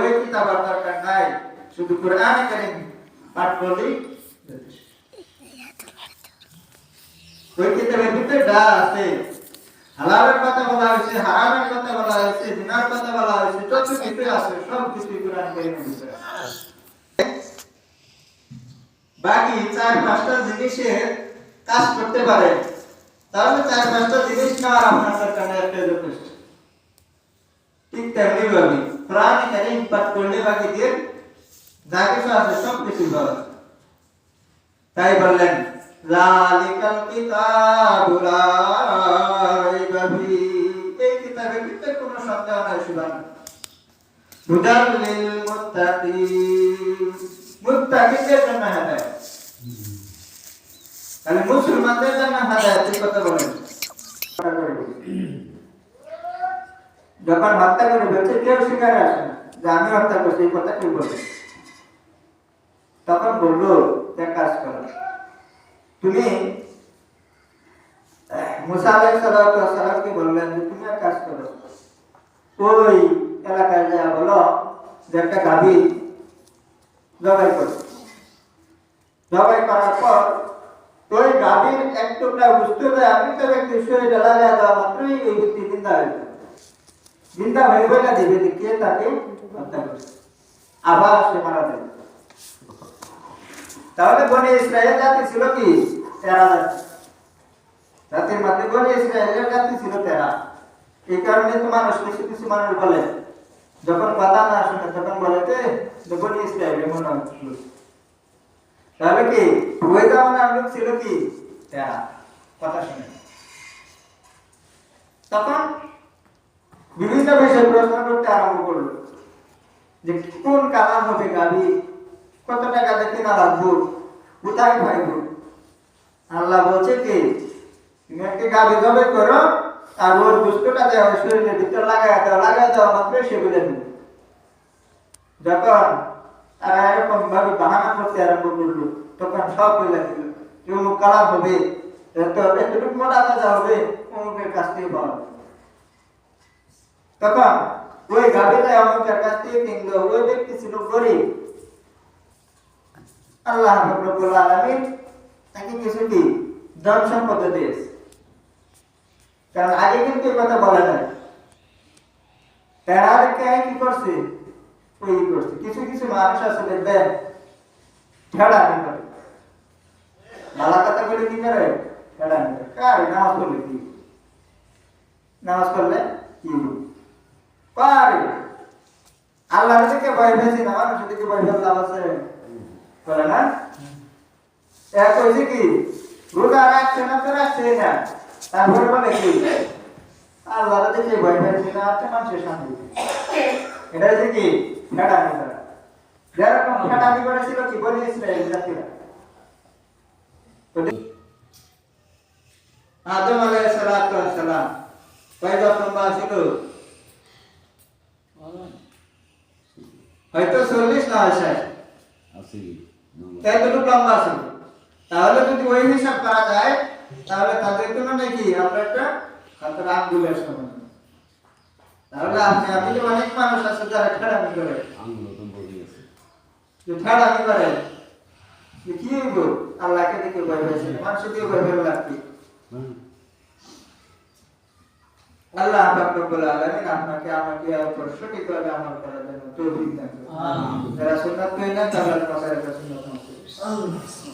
বই কিতাবের দরকার নাই, শুধু কোরআন কারীম পাঠ করলেই যথেষ্ট। ওই কিতাবের ভিতরে যা আছে, হালালের কথা বলা হয়েছে, হারামের কথা বলা হয়েছে, জিনার কথা বলা হয়েছে, যত কিছু আছে সব কিছু কোরআন কারীমের ভিতরে। বাকি 4-5টা জিনিসের কাজ করতে পারে, তাহলে 4-5টা জিনিস নেওয়ার আপনার দরকার নেই, একটা যথেষ্ট। ঠিক তেমনি ভাবে কোরআন কারীম পাঠ করলে বাকি দিয়ে যা কিছু আছে সব কিছু পাওয়া যায়। তাই বললেন যালিকাল কিতাবু লা রাইবা ফীহি, এই কিতাবের ভিতরে কোনো সন্দেহ নাই, সুবহানাল্লাহ। হুদাল লিল মুত্তাকিন, মুত্তাকিনদের জন্য হেদায়েত। তাহলে মুসলমানদের জন্য হেদায়েত, এই কথা বলেন। যখন হত্যা করে বলছে, কেউ স্বীকারে আসে না যে আমি হত্যা করছি, এই কথা কেউ বলে। তখন বললো এক কাজ করো, তুমি মুসা আলাইহিস সালামকে বললেন যে তুমি এক কাজ করো, ওই এলাকায় যা বলো যে একটা গাভী জবাই করো। জবাই করার পর ওই গাভীর এক টুকরা বুঝতে যায়, আমি তো ব্যক্তি শরীরে লাগাই দেওয়া মাত্রই ওই ব্যক্তি জিন্দা হয়ে যাবে। জিন্দা হয়ে বলে দেবে যে কে তাকে হত্যা করছে, আবার সে মারা যাবে। তাহলে বনি ইসরায়েল জাতি ছিল কি 13 জাতি, জাতির মধ্যে বনি ইসরায়েলের জাতি ছিল 13। এই কারণে তো মানুষ, কিছু কিছু মানুষ বলে যখন কথা না শুনে তখন বলে যে বনি ইসরায়েল এমন ছিল। তাহলে কি ওই জামানার লোক ছিল কি 13, কথা শুনে। তখন বিভিন্ন বিষয়ে প্রশ্ন করতে আরম্ভ করলো যে কোন কালার হবে গাভী, কত টাকা দিয়ে কিনা রাখবো, কোথায় পাইব। আল্লাহ বলছে কি তুমি একটা গাভী জবাই করো, আর ওর দুষ্টটা দেওয়া শরীরের ভিতর লাগাই দেওয়া মাত্র সে বলে দিবে। যখন তারা এরকম ভাবে বাহানা করতে আরম্ভ করলো, তখন সব বলে দিল যে অমুক কালার হবে, এতটুকু মোটা তাজা হবে, অমুকের কাছ থেকে পাওয়া যাবে। তখন ওই গাভীটা অমুকের কাছ থেকে কিনলো, ওই ব্যক্তি ছিল গরিব। আল্লাহ রাব্বুল আলামিন তাকে কিছু কি ধন সম্পদ দিয়েছে, কারণ আগে কিন্তু এই কথা বলা নাই। তারা কি করছে, ওই করছে। কিছু কিছু মানুষ আছে দেখবেন ঠেড়ানি করে, ভালো কথা বলে কি করে, ঠেড়ানি করে। কারে নামাজ পড়লে কি, নামাজ পড়লে কি পারে, আল্লাহর দিকে ভয় পেয়েছি না, মানুষের দিকে ভয় পেয়ে লাভ আছে বলে না। এক হয়েছে কি রোজা রাখছে না তো রাখছে না, তারপরে বলে কি আল্লাহর দিকে ভয় পেয়েছি না, আছে মানুষের শান্তি। এটা হচ্ছে কি ফেটানি করা। যেরকম ফেটানি করেছিল কি বনি ইসরায়েল জাতিরা। আদম আলাইহিস সালাম কয় বছর লম্বা ছিল? হয়তো 40 না 80 এতটুকু লম্বা ছিল। তাহলে যদি ওই হিসাব করা যায়, তাহলে তাদের জন্য নাকি আমরা একটা হাতের আঙ্গুলের সমান। তাহলে আপনি যে অনেক মানুষ আছে যারা ঠেড়ামি করে, ঠেড়ামি করে কি হইব, আল্লাহকে দিকে ভয় পেয়েছে, মানুষের দিকে ভয় পেয়ে লাগবে। আল্লাহ রাব্বুল আলামিন আপনাকে আমাকে সঠিকভাবে আমল করার জন্য তৌফিক দান করুন। যারা সুন্নাত মেনে চলার কথা, এটা সুন্নাত।